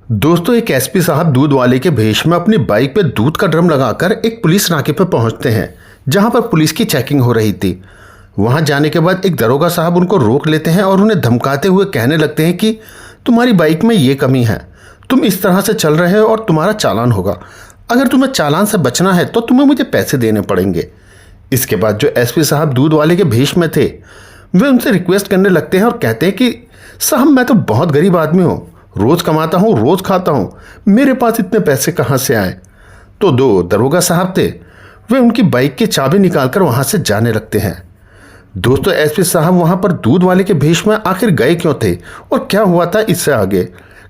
दोस्तों, एक एसपी साहब दूध वाले के भेष में अपनी बाइक पे दूध का ड्रम लगाकर एक पुलिस नाके पर पहुंचते हैं जहां पर पुलिस की चेकिंग हो रही थी। वहां जाने के बाद एक दरोगा साहब उनको रोक लेते हैं और उन्हें धमकाते हुए कहने लगते हैं कि तुम्हारी बाइक में ये कमी है, तुम इस तरह से चल रहे हो और तुम्हारा चालान होगा। अगर तुम्हें चालान से बचना है तो तुम्हें मुझे पैसे देने पड़ेंगे। इसके बाद जो एसपी साहब दूध वाले के भेष में थे वे उनसे रिक्वेस्ट करने लगते हैं और कहते हैं कि साहब, मैं तो बहुत गरीब आदमी हूँ, रोज़ कमाता हूँ, रोज़ खाता हूँ, मेरे पास इतने पैसे कहाँ से आए। तो दो दरोगा साहब थे, वे उनकी बाइक की चाबी निकालकर वहाँ से जाने लगते हैं। दोस्तों, एसपी साहब वहाँ पर दूध वाले के भेष में आखिर गए क्यों थे और क्या हुआ था, इससे आगे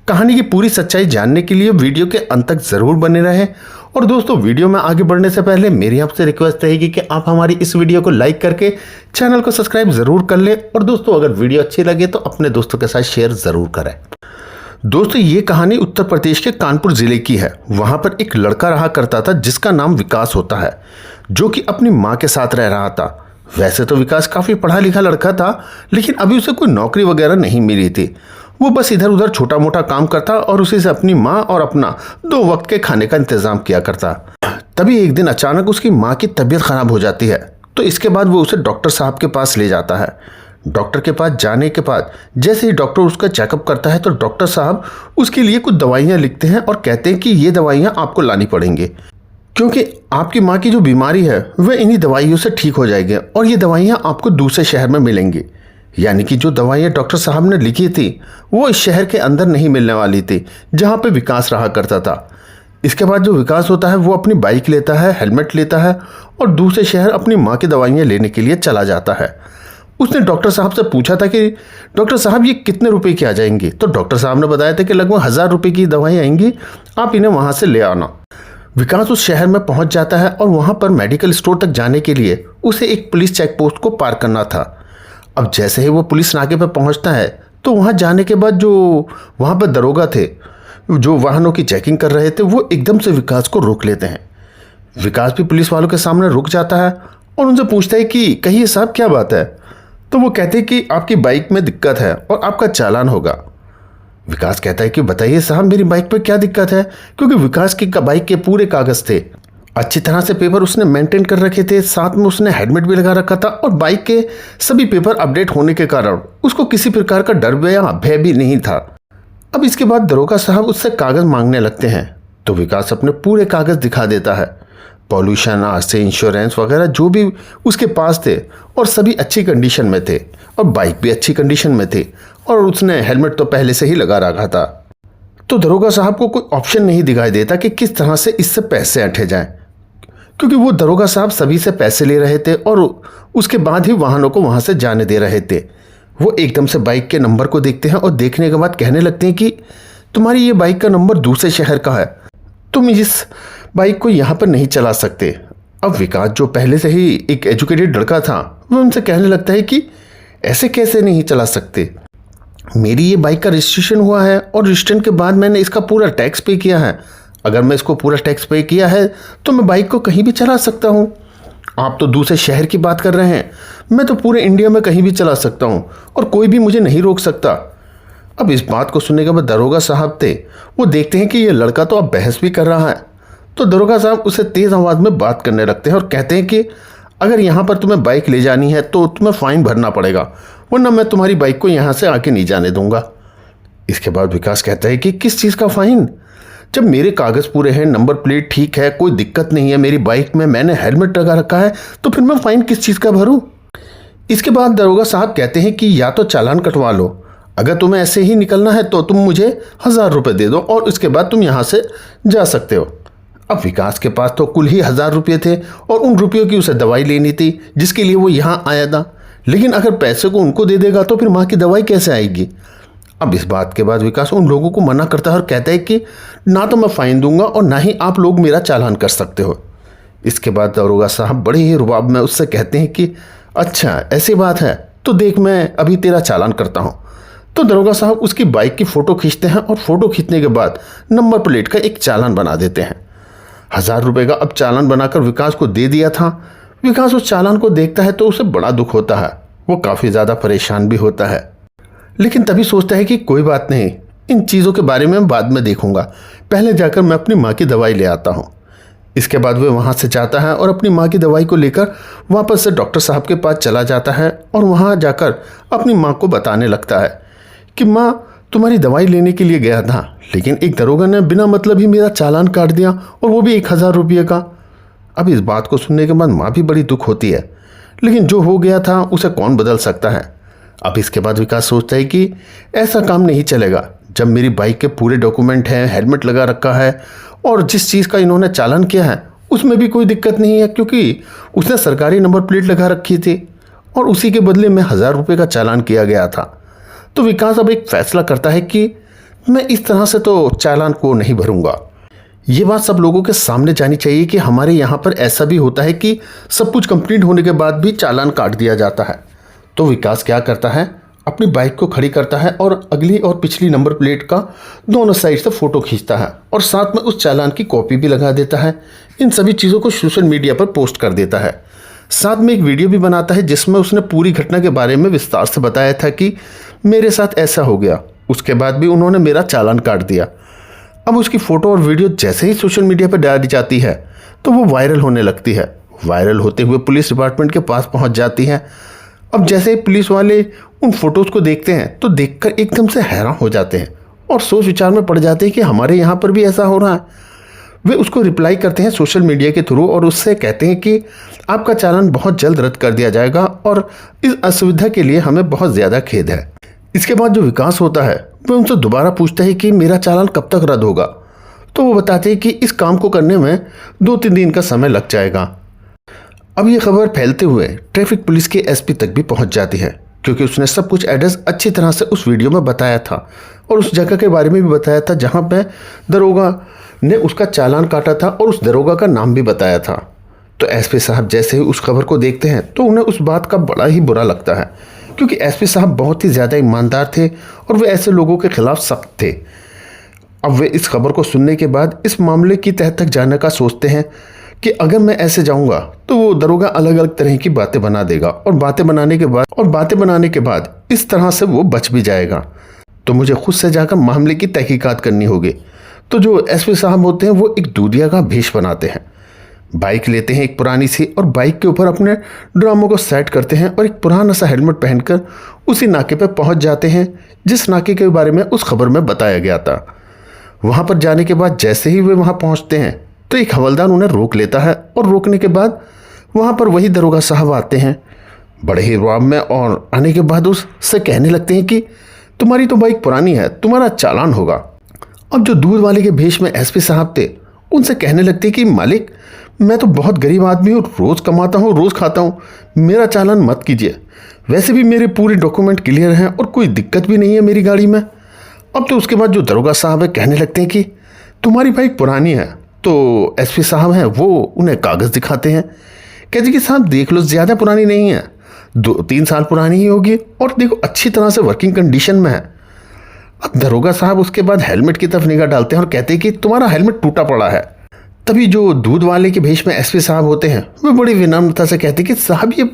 कहानी की पूरी सच्चाई जानने के लिए वीडियो के अंत तक ज़रूर बने रहें। और दोस्तों, वीडियो में आगे बढ़ने से पहले मेरी आपसे रिक्वेस्ट रहेगी कि आप हमारी इस वीडियो को लाइक करके चैनल को सब्सक्राइब ज़रूर कर लें। और दोस्तों, अगर वीडियो अच्छी लगे तो अपने दोस्तों के साथ शेयर ज़रूर करें। दोस्तों, ये कहानी उत्तर प्रदेश के कानपुर ज़िले की है। वहाँ पर एक लड़का रहा करता था जिसका नाम विकास होता है, जो कि अपनी माँ के साथ रह रहा था। वैसे तो विकास काफ़ी पढ़ा लिखा लड़का था, लेकिन अभी उसे कोई नौकरी वगैरह नहीं मिली थी। वो बस इधर उधर छोटा मोटा काम करता और उसी से अपनी माँ और अपना 2 वक्त के खाने का इंतज़ाम किया करता। तभी एक दिन अचानक उसकी माँ की तबीयत ख़राब हो जाती है। तो इसके बाद वो उसे डॉक्टर साहब के पास ले जाता है। डॉक्टर के पास जाने के बाद जैसे ही डॉक्टर उसका चेकअप करता है तो डॉक्टर साहब उसके लिए कुछ दवाइयाँ लिखते हैं और कहते हैं कि ये दवाइयाँ आपको लानी पड़ेंगी, क्योंकि आपकी माँ की जो बीमारी है वह इन्हीं दवाइयों से ठीक हो जाएगी और ये दवाइयाँ आपको दूसरे शहर में मिलेंगी। यानी कि जो दवाइयाँ डॉक्टर साहब ने लिखी थी वो इस शहर के अंदर नहीं मिलने वाली थी जहाँ पे विकास रहा करता था। इसके बाद जो विकास होता है वो अपनी बाइक लेता है, हेलमेट लेता है और दूसरे शहर अपनी माँ की दवाइयाँ लेने के लिए चला जाता है। उसने डॉक्टर साहब से पूछा था कि डॉक्टर साहब, ये कितने रुपए की आ जाएंगी। तो डॉक्टर साहब ने बताया था कि लगभग 1000 रुपये की दवाई आएंगी, आप इन्हें वहाँ से ले आना। विकास उस शहर में पहुँच जाता है और वहाँ पर मेडिकल स्टोर तक जाने के लिए उसे एक पुलिस चेक पोस्ट को पार करना था। अब जैसे ही वो पुलिस नाके पर पहुँचता है तो वहाँ जाने के बाद जो वहाँ पर दरोगा थे जो वाहनों की चेकिंग कर रहे थे वो एकदम से विकास को रोक लेते हैं। विकास भी पुलिस वालों के सामने रुक जाता है और उनसे पूछता है कि कहिए साहब, क्या बात है। तो वो कहते हैं कि आपकी बाइक में दिक्कत है और आपका चालान होगा। विकास कहता है कि बताइए साहब, मेरी बाइक पे क्या दिक्कत है, क्योंकि विकास की बाइक के पूरे कागज़ थे, अच्छी तरह से पेपर उसने मेंटेन कर रखे थे, साथ में उसने हेलमेट भी लगा रखा था और बाइक के सभी पेपर अपडेट होने के कारण उसको किसी प्रकार का डर या भय भी नहीं था। अब इसके बाद दरोगा साहब उससे कागज़ मांगने लगते हैं तो विकास अपने पूरे कागज़ दिखा देता है, पॉल्यूशन, आरसी, इंश्योरेंस वगैरह जो भी उसके पास थे, और सभी अच्छी कंडीशन में थे और बाइक भी अच्छी कंडीशन में थी और उसने हेलमेट तो पहले से ही लगा रखा था। तो दरोगा साहब को कोई ऑप्शन नहीं दिखाई देता कि किस तरह से इससे पैसे ऐंठे जाएं, क्योंकि वो दरोगा साहब सभी से पैसे ले रहे थे और उसके बाद ही वाहनों को वहाँ से जाने दे रहे थे। वो एकदम से बाइक के नंबर को देखते हैं और देखने के बाद कहने लगते हैं कि तुम्हारी ये बाइक का नंबर दूसरे शहर का है, तुम इस बाइक को यहाँ पर नहीं चला सकते। अब विकास जो पहले से ही एक एजुकेटेड लड़का था वो उनसे कहने लगता है कि ऐसे कैसे नहीं चला सकते, मेरी ये बाइक का रजिस्ट्रेशन हुआ है और रजिस्ट्रेशन के बाद मैंने इसका पूरा टैक्स पे किया है। अगर मैं इसको पूरा टैक्स पे किया है तो मैं बाइक को कहीं भी चला सकता हूँ। आप तो दूसरे शहर की बात कर रहे हैं, मैं तो पूरे इंडिया में कहीं भी चला सकता हूँ और कोई भी मुझे नहीं रोक सकता। अब इस बात को सुनने के बाद दरोगा साहब थे वो देखते हैं कि ये लड़का तो अब बहस भी कर रहा है। तो दरोगा साहब उसे तेज़ आवाज़ में बात करने लगते हैं और कहते हैं कि अगर यहाँ पर तुम्हें बाइक ले जानी है तो तुम्हें फ़ाइन भरना पड़ेगा, वरना मैं तुम्हारी बाइक को यहाँ से आके नहीं जाने दूंगा। इसके बाद विकास कहता है कि किस चीज़ का फ़ाइन, जब मेरे कागज़ पूरे हैं, नंबर प्लेट ठीक है, कोई दिक्कत नहीं है मेरी बाइक में, मैंने हेलमेट लगा रखा है, तो फिर मैं फ़ाइन किस चीज़ का भरूँ। इसके बाद दरोगा साहब कहते हैं कि या तो चालान कटवा लो, अगर तुम्हें ऐसे ही निकलना है तो तुम मुझे 1000 रुपये दे दो और इसके बाद तुम यहाँ से जा सकते हो। अब विकास के पास तो कुल ही 1000 रुपये थे और उन रुपयों की उसे दवाई लेनी थी जिसके लिए वो यहाँ आया था, लेकिन अगर पैसे को उनको दे देगा तो फिर माँ की दवाई कैसे आएगी। अब इस बात के बाद विकास उन लोगों को मना करता है और कहता है कि ना तो मैं फ़ाइन दूंगा और ना ही आप लोग मेरा चालान कर सकते हो। इसके बाद दरोगा साहब बड़े ही रुबाब में उससे कहते हैं कि अच्छा ऐसी बात है तो देख, मैं अभी तेरा चालान करता हूँ। तो दरोगा साहब उसकी बाइक की फ़ोटो खींचते हैं और फ़ोटो खींचने के बाद नंबर प्लेट का एक चालान बना देते हैं। 1000 रुपये का अब चालान बनाकर विकास को दे दिया था। विकास उस चालान को देखता है तो उसे बड़ा दुख होता है, वो काफ़ी ज़्यादा परेशान भी होता है, लेकिन तभी सोचता है कि कोई बात नहीं, इन चीज़ों के बारे में बाद में देखूंगा, पहले जाकर मैं अपनी माँ की दवाई ले आता हूँ। इसके बाद वह वहाँ से जाता है और अपनी माँ की दवाई को लेकर वापस से डॉक्टर साहब के पास चला जाता है और वहाँ जाकर अपनी माँ को बताने लगता है कि माँ, तुम्हारी दवाई लेने के लिए गया था, लेकिन एक दरोगा ने बिना मतलब ही मेरा चालान काट दिया, और वो भी 1000 रुपये का। अब इस बात को सुनने के बाद माँ भी बड़ी दुख होती है, लेकिन जो हो गया था उसे कौन बदल सकता है। अब इसके बाद विकास सोचता है कि ऐसा काम नहीं चलेगा। जब मेरी बाइक के पूरे डॉक्यूमेंट हैं, हेलमेट लगा रखा है, और जिस चीज़ का इन्होंने चालान किया है उसमें भी कोई दिक्कत नहीं है, क्योंकि उसने सरकारी नंबर प्लेट लगा रखी थी और उसी के बदले में 1000 रुपये का चालान किया गया था। तो विकास अब एक फैसला करता है कि मैं इस तरह से तो चालान को नहीं भरूंगा। ये बात सब लोगों के सामने जानी चाहिए कि हमारे यहाँ पर ऐसा भी होता है कि सब कुछ कंप्लीट होने के बाद भी चालान काट दिया जाता है। तो विकास क्या करता है, अपनी बाइक को खड़ी करता है और अगली और पिछली नंबर प्लेट का दोनों साइड से फ़ोटो खींचता है और साथ में उस चालान की कॉपी भी लगा देता है। इन सभी चीज़ों को सोशल मीडिया पर पोस्ट कर देता है। साथ में एक वीडियो भी बनाता है जिसमें उसने पूरी घटना के बारे में विस्तार से बताया था कि मेरे साथ ऐसा हो गया, उसके बाद भी उन्होंने मेरा चालान काट दिया। अब उसकी फ़ोटो और वीडियो जैसे ही सोशल मीडिया पर डाली जाती है तो वो वायरल होने लगती है। वायरल होते हुए पुलिस डिपार्टमेंट के पास पहुंच जाती है। अब जैसे ही पुलिस वाले उन फोटोज़ को देखते हैं तो देखकर एकदम से हैरान हो जाते हैं और सोच विचार में पड़ जाते हैं कि हमारे यहाँ पर भी ऐसा हो रहा है। वे उसको रिप्लाई करते हैं सोशल मीडिया के थ्रू और उससे कहते हैं कि आपका चालान बहुत जल्द रद्द कर दिया जाएगा और इस असुविधा के लिए हमें बहुत ज़्यादा खेद है। इसके बाद जो विकास होता है वह उनसे दोबारा पूछता है कि मेरा चालान कब तक रद्द होगा। तो वो बताते हैं कि इस काम को करने में 2-3 दिन का समय लग जाएगा। अब ये खबर फैलते हुए ट्रैफिक पुलिस के एसपी तक भी पहुंच जाती है, क्योंकि उसने सब कुछ एड्रेस अच्छी तरह से उस वीडियो में बताया था और उस जगह के बारे में भी बताया था जहां पे दरोगा ने उसका चालान काटा था और उस दरोगा का नाम भी बताया था। तो एसपी साहब जैसे ही उस खबर को देखते हैं तो उन्हें उस बात का बड़ा ही बुरा लगता है, क्योंकि एसपी साहब बहुत ही ज़्यादा ईमानदार थे और वे ऐसे लोगों के खिलाफ सख्त थे। अब वे इस खबर को सुनने के बाद इस मामले की तह तक जाने का सोचते हैं कि अगर मैं ऐसे जाऊंगा तो वो दरोगा अलग अलग तरह की बातें बना देगा और बातें बनाने के बाद इस तरह से वो बच भी जाएगा। तो मुझे खुद से जाकर मामले की तहकीकात करनी होगी। तो जो एसपी साहब होते हैं वो एक दूधिया का भेष बनाते हैं, बाइक लेते हैं एक पुरानी सी और बाइक के ऊपर अपने ड्रामों को सेट करते हैं और एक पुराना सा हेलमेट पहनकर उसी नाके पर पहुंच जाते हैं जिस नाके के बारे में उस खबर में बताया गया था। वहां पर जाने के बाद जैसे ही वे वहां पहुंचते हैं तो एक हवलदार उन्हें रोक लेता है और रोकने के बाद वहाँ पर वही दरोगा साहब आते हैं बड़े ही रुआब में, और आने के बाद उससे कहने लगते हैं कि तुम्हारी तो बाइक पुरानी है, तुम्हारा चालान होगा। अब जो दूध वाले के भेष में एसपी साहब थे उनसे कहने लगते हैं कि मालिक, मैं तो बहुत गरीब आदमी हूँ, रोज़ कमाता हूँ, रोज़ खाता हूँ, मेरा चालान मत कीजिए। वैसे भी मेरे पूरे डॉक्यूमेंट क्लियर हैं और कोई दिक्कत भी नहीं है मेरी गाड़ी में। अब तो उसके बाद जो दरोगा साहब है कहने लगते हैं कि तुम्हारी बाइक पुरानी है। तो एसपी साहब हैं वो उन्हें कागज़ दिखाते हैं, कहते कि साहब देख लो, ज़्यादा पुरानी नहीं है, 2-3 साल पुरानी ही होगी और देखो अच्छी तरह से वर्किंग कंडीशन में है। अब दरोगा साहब उसके बाद हेलमेट की तरफ निगाह डालते हैं और कहते हैं कि तुम्हारा हेलमेट टूटा पड़ा है। तभी जो दूध वाले के भेष में एसपी साहब होते हैं वे बड़ी विनम्रता से कहते हैं कि साहब ये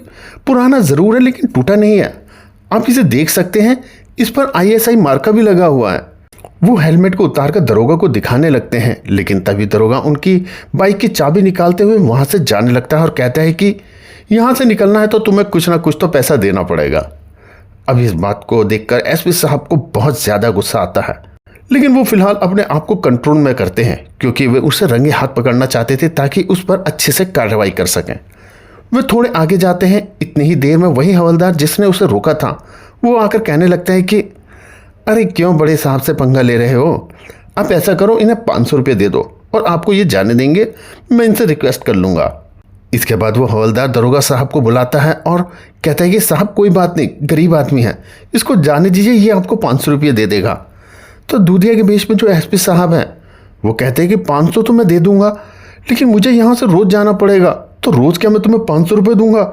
पुराना ज़रूर है लेकिन टूटा नहीं है, आप इसे देख सकते हैं, इस पर ISI मार्का भी लगा हुआ है। वो हेलमेट को उतार कर दरोगा को दिखाने लगते हैं, लेकिन तभी दरोगा उनकी बाइक की चाबी निकालते हुए वहाँ से जाने लगता है और कहता है कि यहाँ से निकलना है तो तुम्हें कुछ ना कुछ तो पैसा देना पड़ेगा। अब इस बात को देखकर एसपी साहब को बहुत ज़्यादा गुस्सा आता है, लेकिन वो फिलहाल अपने आप को कंट्रोल में करते हैं क्योंकि वे उसे रंगे हाथ पकड़ना चाहते थे ताकि उस पर अच्छे से कार्रवाई कर सकें। वे थोड़े आगे जाते हैं, इतनी ही देर में वही हवलदार जिसने उसे रोका था वो आकर कहने लगता है कि अरे क्यों बड़े साहब से पंगा ले रहे हो, आप ऐसा करो इन्हें 500 रुपये दे दो और आपको ये जाने देंगे, मैं इनसे रिक्वेस्ट कर लूँगा। इसके बाद वो हवलदार दरोगा साहब को बुलाता है और कहता है कि साहब कोई बात नहीं, गरीब आदमी है, इसको जाने दीजिए, ये आपको 500 रुपये दे देगा। तो दूधिया के भेष में जो एसपी साहब हैं वो कहते हैं कि 500 तो मैं दे दूँगा, लेकिन मुझे यहाँ से रोज़ जाना पड़ेगा, तो रोज़ क्या मैं तुम्हें 500 रुपये दूँगा।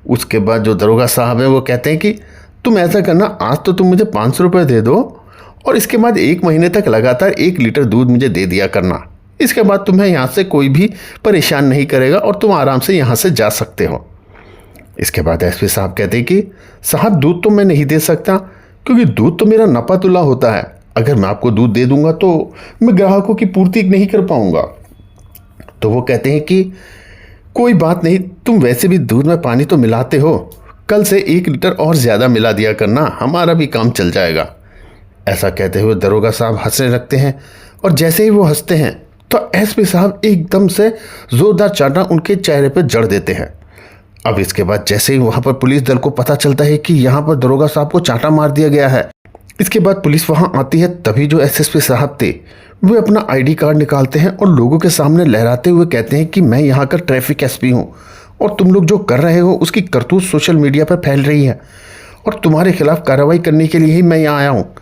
उसके बाद जो दरोगा साहब हैं वो कहते हैं कि तुम ऐसा करना, आज तो तुम मुझे 500 रुपये दे दो और इसके बाद 1 महीने तक लगातार 1 लीटर दूध मुझे दे दिया करना। इसके बाद तुम्हें यहाँ से कोई भी परेशान नहीं करेगा और तुम आराम से यहाँ से जा सकते हो। इसके बाद एसपी साहब कहते हैं कि साहब दूध तो मैं नहीं दे सकता क्योंकि दूध तो मेरा नपा तुला होता है, अगर मैं आपको दूध दे दूंगा तो मैं ग्राहकों की पूर्ति नहीं कर पाऊंगा। तो वो कहते हैं कि कोई बात नहीं, तुम वैसे भी दूध में पानी तो मिलाते हो, कल से 1 लीटर और ज़्यादा मिला दिया करना, हमारा भी काम चल जाएगा। ऐसा कहते हुए दरोगा साहब हंसने लगते हैं और जैसे ही वो हंसते हैं तो एसपी साहब एकदम से ज़ोरदार चांटा उनके चेहरे पर जड़ देते हैं। अब इसके बाद जैसे ही वहाँ पर पुलिस दल को पता चलता है कि यहाँ पर दरोगा साहब को चांटा मार दिया गया है, इसके बाद पुलिस वहाँ आती है। तभी जो एसएसपी साहब थे वे अपना आईडी कार्ड निकालते हैं और लोगों के सामने लहराते हुए कहते हैं कि मैं यहाँ का ट्रैफिक एसपी हूँ और तुम लोग जो कर रहे हो उसकी करतूत सोशल मीडिया पर फैल रही है और तुम्हारे खिलाफ कार्रवाई करने के लिए ही मैं यहाँ आया हूँ।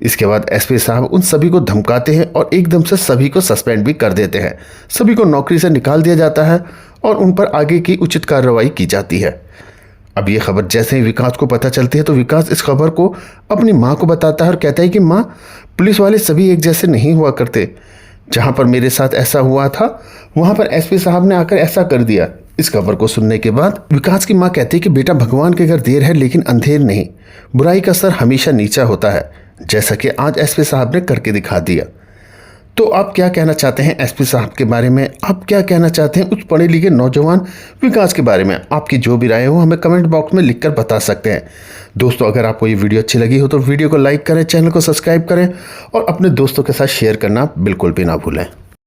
इसके बाद एसपी साहब उन सभी को धमकाते हैं और एकदम से सभी को सस्पेंड भी कर देते हैं। सभी को नौकरी से निकाल दिया जाता है और उन पर आगे की उचित कार्रवाई की जाती है। अब ये खबर जैसे ही विकास को पता चलती है तो विकास इस खबर को अपनी माँ को बताता है और कहता है कि माँ, पुलिस वाले सभी एक जैसे नहीं हुआ करते। जहाँ पर मेरे साथ ऐसा हुआ था वहाँ पर एसपी साहब ने आकर ऐसा कर दिया। इस खबर को सुनने के बाद विकास की माँ कहती है कि बेटा, भगवान के घर देर है लेकिन अंधेर नहीं, बुराई का स्तर हमेशा नीचा होता है, जैसा कि आज एसपी साहब ने करके दिखा दिया। तो आप क्या कहना चाहते हैं एसपी साहब के बारे में? आप क्या कहना चाहते हैं उस पढ़े लिखे नौजवान विकास के बारे में? आपकी जो भी राय हो हमें कमेंट बॉक्स में लिखकर बता सकते हैं। दोस्तों, अगर आपको ये वीडियो अच्छी लगी हो तो वीडियो को लाइक करें, चैनल को सब्सक्राइब करें और अपने दोस्तों के साथ शेयर करना बिल्कुल भी ना भूलें।